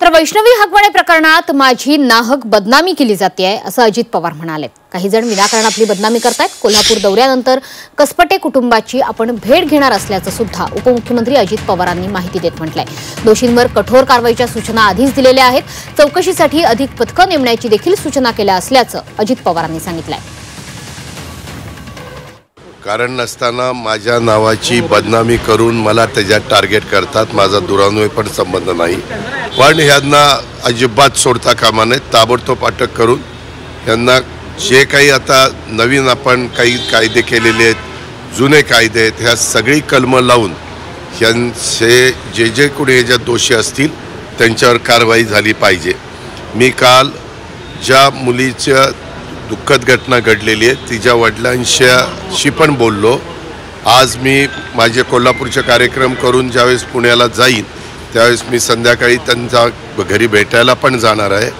तर वैष्णवी हकवाडे प्रकरणात माझी नाहक बदनामी केली जाते असं अजित पवार म्हणाले। काही जण विनाकारण आपली बदनामी करतात। कोल्हापूर दौऱ्यानंतर कसपटे कुटुंबाची आपण भेट घेणार असल्याचं सुद्धा उपमुख्यमंत्री अजित पवारांनी माहिती देत म्हटलंय। दोषींवर कठोर कारवाईच्या सूचना आधीच दिलेल्या आहेत। चौकशीसाठी अधिक पथकं नेमण्याची देखील सूचना केल्या असल्याचं अजित पवारांनी सांगितलंय। कारण नसताना माझ्या नावाची बदनामी करून मला त्याच्यात टार्गेट करतात। माझा दुरान्वय पण संबंध नाही, पण ह्यांना अजिबात सोडता कामा नये। ताबडतोब अटक करून यांना जे काही आता नवीन आपण काही कायदे केलेले आहेत, जुने कायदे आहेत, ह्या सगळी कलमं लावून यांचे जे कोणी याच्यात दोषी असतील त्यांच्यावर कारवाई झाली पाहिजे। मी काल ज्या मुलीच्या दुःखद घटना घडलेली आहे तिच्या वडिलांशी पण बोललो। आज मी माझे कोल्हापूरचे कार्यक्रम करून ज्यावेळेस पुण्याला जाईन त्यावेळेस मी संध्याकाळी त्यांच्या घरी भेटायला पण जाणार आहे।